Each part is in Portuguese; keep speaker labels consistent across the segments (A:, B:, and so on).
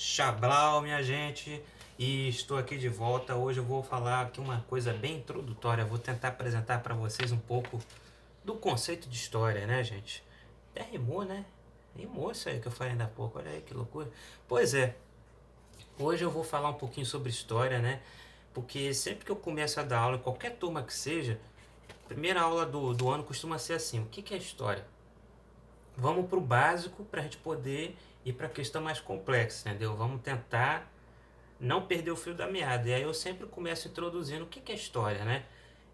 A: Chablau, minha gente, e estou aqui de volta. Hoje eu vou falar aqui uma coisa bem introdutória. Vou tentar apresentar para vocês um pouco do conceito de história, né, gente? Até rimou, né? Rimou isso aí que eu falei ainda há pouco. Olha aí que loucura. Pois é, hoje eu vou falar um pouquinho sobre história, né? Porque sempre que eu começo a dar aula, em qualquer turma que seja, a primeira aula do ano costuma ser assim: o que é história? Vamos para o básico para a gente poder ir para a questão mais complexa, entendeu? Vamos tentar não perder o fio da meada. E aí eu sempre começo introduzindo o que é história, né?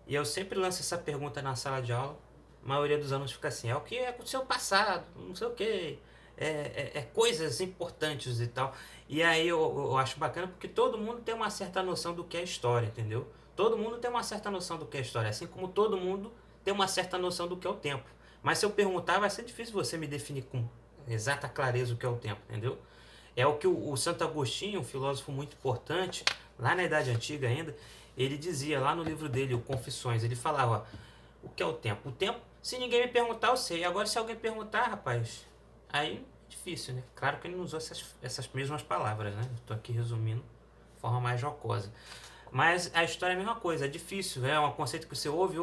A: E eu sempre lanço essa pergunta na sala de aula. A maioria dos alunos fica assim: é o que aconteceu no passado, não sei o que, é coisas importantes e tal. E aí eu acho bacana porque todo mundo tem uma certa noção do que é história, entendeu? Todo mundo tem uma certa noção do que é história, assim como todo mundo tem uma certa noção do que é o tempo. Mas se eu perguntar, vai ser difícil você me definir com exata clareza o que é o tempo, entendeu? É o que o Santo Agostinho, um filósofo muito importante, lá na Idade Antiga ainda, ele dizia lá no livro dele, o Confissões, ele falava: o que é o tempo? O tempo, se ninguém me perguntar, eu sei. Agora, se alguém perguntar, rapaz, aí é difícil, né? Claro que ele não usou essas mesmas palavras, né? Estou aqui resumindo de forma mais jocosa. Mas a história é a mesma coisa, é difícil, é um conceito que você ouve.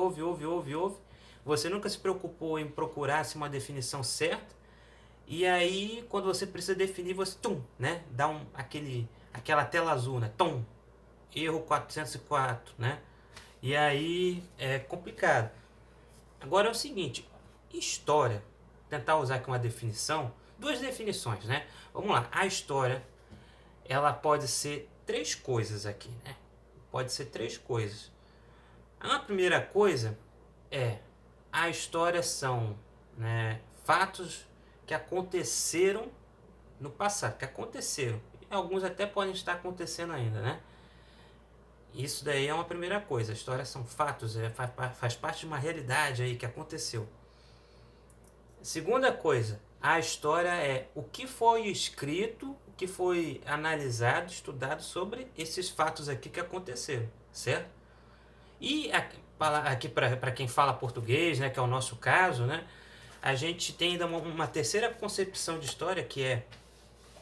A: Você nunca se preocupou em procurar assim, uma definição certa. E aí, quando você precisa definir, você né? Dá aquela tela azul, né? Erro 404, né? E aí é complicado. Agora é o seguinte, história, tentar usar aqui uma definição, duas definições, né? Vamos lá, a história, ela pode ser três coisas aqui, né? Pode ser três coisas. A primeira coisa é, a história são, né, fatos que aconteceram no passado, que aconteceram. E alguns até podem estar acontecendo ainda, né? Isso daí é uma primeira coisa. A história são fatos, faz parte de uma realidade aí que aconteceu. Segunda coisa, a história é o que foi escrito, o que foi analisado, estudado sobre esses fatos aqui que aconteceram, certo? E aqui para quem fala português, né, que é o nosso caso, né, a gente tem ainda uma terceira concepção de história que é: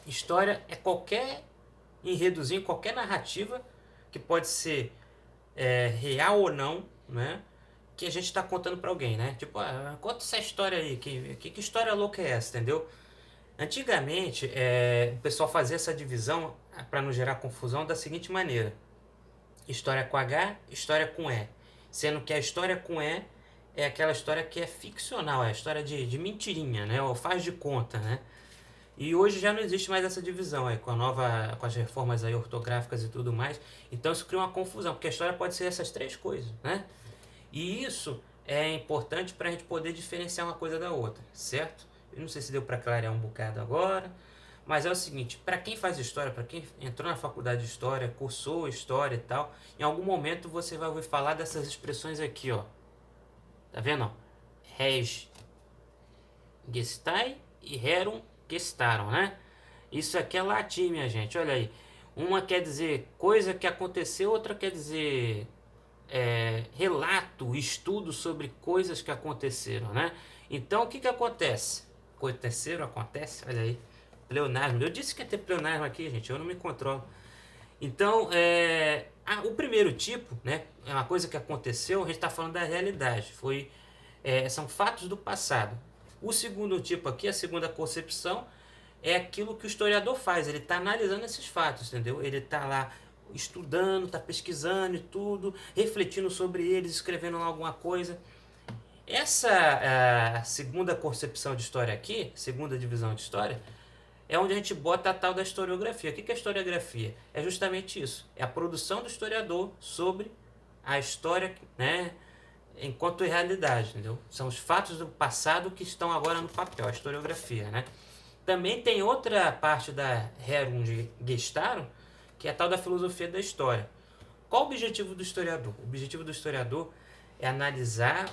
A: história é qualquer enredozinho, qualquer narrativa que pode ser real ou não, né? Que a gente está contando para alguém, né? Tipo, conta essa história aí, que história louca é essa, entendeu? Antigamente, o pessoal fazia essa divisão para não gerar confusão da seguinte maneira: história com H, história com E. Sendo que a história com E é aquela história que é ficcional, é a história de mentirinha, né? Ou faz de conta, né? E hoje já não existe mais essa divisão aí, com as reformas aí ortográficas e tudo mais. Então isso cria uma confusão, porque a história pode ser essas três coisas, né? E isso é importante para a gente poder diferenciar uma coisa da outra, certo? Eu não sei se deu para clarear um bocado agora, mas é o seguinte: para quem faz história, para quem entrou na faculdade de história, cursou história e tal, em algum momento você vai ouvir falar dessas expressões aqui, ó. Tá vendo? Res gestai e rerum gestaram, né? Isso aqui é latim, minha gente. Olha aí. Uma quer dizer coisa que aconteceu, outra quer dizer relato, estudo sobre coisas que aconteceram, né? Então, o que acontece? Acontece, olha aí. Pleonasmo. Eu disse que ia ter pleonasmo aqui, gente. Eu não me controlo. Então, o primeiro tipo, né? É uma coisa que aconteceu, a gente está falando da realidade. São fatos do passado. O segundo tipo aqui, a segunda concepção, é aquilo que o historiador faz. Ele está analisando esses fatos, entendeu? Ele está lá estudando, está pesquisando e tudo, refletindo sobre eles, escrevendo alguma coisa. Essa segunda concepção de história aqui, segunda divisão de história, é onde a gente bota a tal da historiografia. O que é historiografia? É justamente isso. É a produção do historiador sobre a história, né, enquanto realidade, entendeu? São os fatos do passado que estão agora no papel, a historiografia, né? Também tem outra parte da Rerum Gestarum, que é a tal da filosofia da história. Qual o objetivo do historiador? O objetivo do historiador é analisar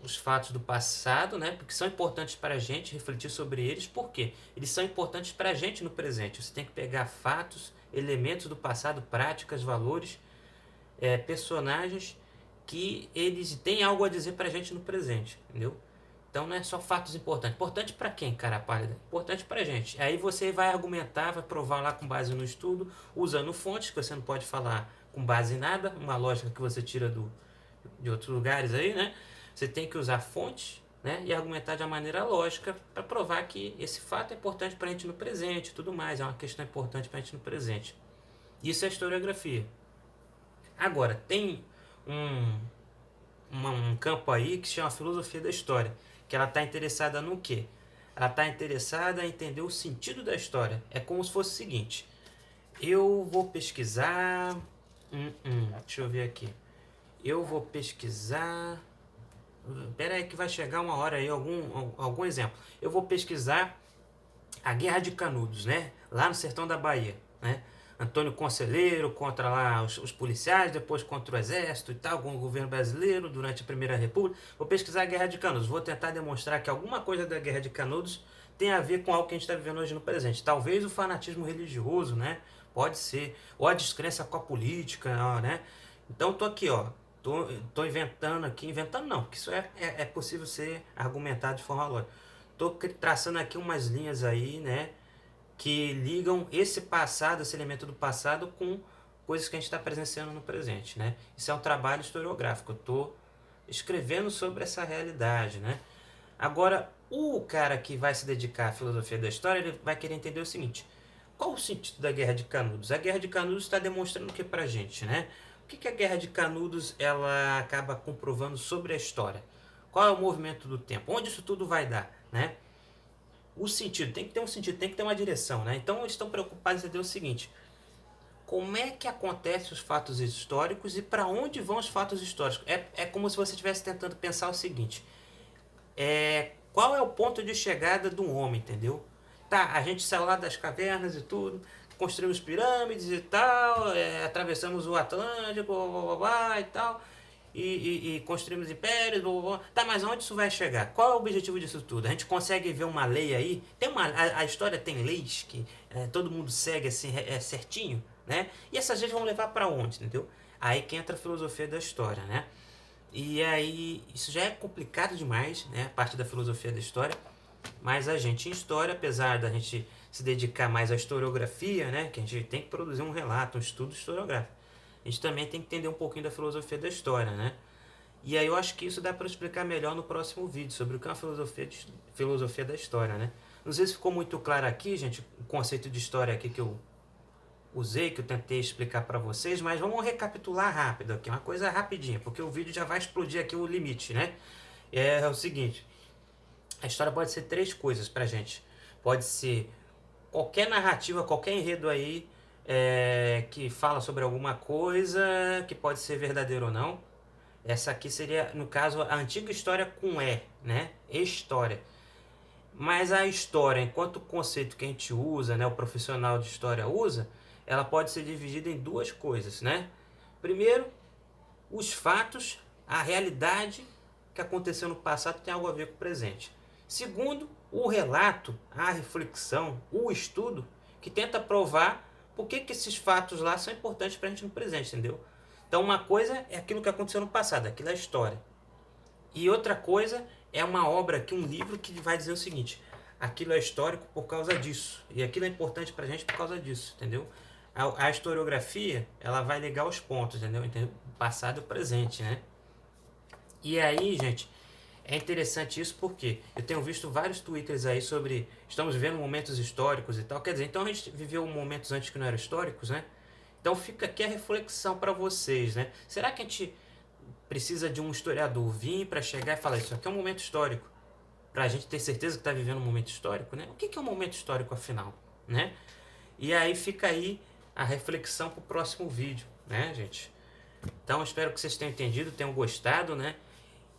A: os fatos do passado, né? Porque são importantes para a gente refletir sobre eles. Por quê? Eles são importantes para a gente no presente. Você tem que pegar fatos, elementos do passado, práticas, valores, personagens que eles têm algo a dizer para a gente no presente, entendeu? Então não é só fatos importantes. Importante para quem, cara pálida? Importante para gente. Aí você vai argumentar, vai provar lá com base no estudo, usando fontes que você não pode falar com base em nada, uma lógica que você tira de outros lugares aí, né? Você tem que usar fontes, né? E argumentar de uma maneira lógica para provar que esse fato é importante para a gente no presente e tudo mais. É uma questão importante para a gente no presente. Isso é historiografia. Agora, tem um, um campo aí que se chama filosofia da história, que ela está interessada no quê? Ela está interessada em entender o sentido da história. É como se fosse o seguinte: eu vou pesquisar. Deixa eu ver aqui. Eu vou pesquisar. Pera aí que vai chegar uma hora aí, algum exemplo. Eu vou pesquisar a Guerra de Canudos, né? Lá no sertão da Bahia, né? Antônio Conselheiro contra lá os policiais, depois contra o exército e tal, com o governo brasileiro durante a Primeira República. Vou pesquisar a Guerra de Canudos, vou tentar demonstrar que alguma coisa da Guerra de Canudos tem a ver com algo que a gente está vivendo hoje no presente. Talvez o fanatismo religioso, né? Pode ser. Ou a descrença com a política, né? Então tô aqui, ó. Tô inventando aqui, inventando não, porque isso é possível ser argumentado de forma lógica. Tô traçando aqui umas linhas aí, né? Que ligam esse passado, esse elemento do passado, com coisas que a gente está presenciando no presente, né? Isso é um trabalho historiográfico. Eu estou escrevendo sobre essa realidade, né? Agora, o cara que vai se dedicar à filosofia da história, ele vai querer entender o seguinte: qual o sentido da Guerra de Canudos? A Guerra de Canudos está demonstrando o que pra gente, né? O que a Guerra de Canudos ela acaba comprovando sobre a história? Qual é o movimento do tempo? Onde isso tudo vai dar, né? O sentido, tem que ter um sentido, tem que ter uma direção, né? Então eles estão preocupados em entender o seguinte: como é que acontecem os fatos históricos e para onde vão os fatos históricos? É como se você estivesse tentando pensar o seguinte: qual é o ponto de chegada do homem, entendeu? Tá, a gente saiu lá das cavernas e tudo, construímos pirâmides e tal, atravessamos o Atlântico, blá, blá, blá, e tal, e construímos impérios, blá, blá, blá. Tá, mas aonde isso vai chegar? Qual é o objetivo disso tudo? A gente consegue ver uma lei aí? A história tem leis que todo mundo segue assim, certinho, né? E essas leis vão levar para onde, entendeu? Aí que entra a filosofia da história, né? E aí, isso já é complicado demais, né? A parte da filosofia da história. Mas a gente em história, apesar da gente se dedicar mais à historiografia, né? Que a gente tem que produzir um relato, um estudo historiográfico. A gente também tem que entender um pouquinho da filosofia da história, né? E aí eu acho que isso dá para explicar melhor no próximo vídeo, sobre o que é a filosofia da história, né? Não sei se ficou muito claro aqui, gente, o conceito de história aqui que eu usei, que eu tentei explicar para vocês, mas vamos recapitular rápido aqui, uma coisa rapidinha, porque o vídeo já vai explodir aqui o limite, né? É o seguinte: a história pode ser três coisas pra gente. Pode ser qualquer narrativa, qualquer enredo aí que fala sobre alguma coisa, que pode ser verdadeiro ou não. Essa aqui seria, no caso, a antiga história com E, né? História. Mas a história, enquanto conceito que a gente usa, né, o profissional de história usa, ela pode ser dividida em duas coisas, né? Primeiro, os fatos, a realidade que aconteceu no passado tem algo a ver com o presente. Segundo, o relato, a reflexão, o estudo que tenta provar por que esses fatos lá são importantes para a gente no presente, entendeu? Então uma coisa é aquilo que aconteceu no passado, aquilo é a história. E outra coisa é uma obra aqui, um livro que vai dizer o seguinte: aquilo é histórico por causa disso, e aquilo é importante pra gente por causa disso, entendeu? A historiografia, ela vai ligar os pontos, entendeu? O passado e o presente, né? E aí, gente, é interessante isso porque eu tenho visto vários twitters aí sobre estamos vivendo momentos históricos e tal. Quer dizer, então a gente viveu momentos antes que não eram históricos, né? Então fica aqui a reflexão para vocês, né? Será que a gente precisa de um historiador vir para chegar e falar isso aqui é um momento histórico, para a gente ter certeza que está vivendo um momento histórico, né? O que é um momento histórico afinal, né? E aí fica aí a reflexão para o próximo vídeo, né, gente? Então espero que vocês tenham entendido, tenham gostado, né?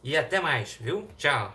A: E até mais, viu? Tchau!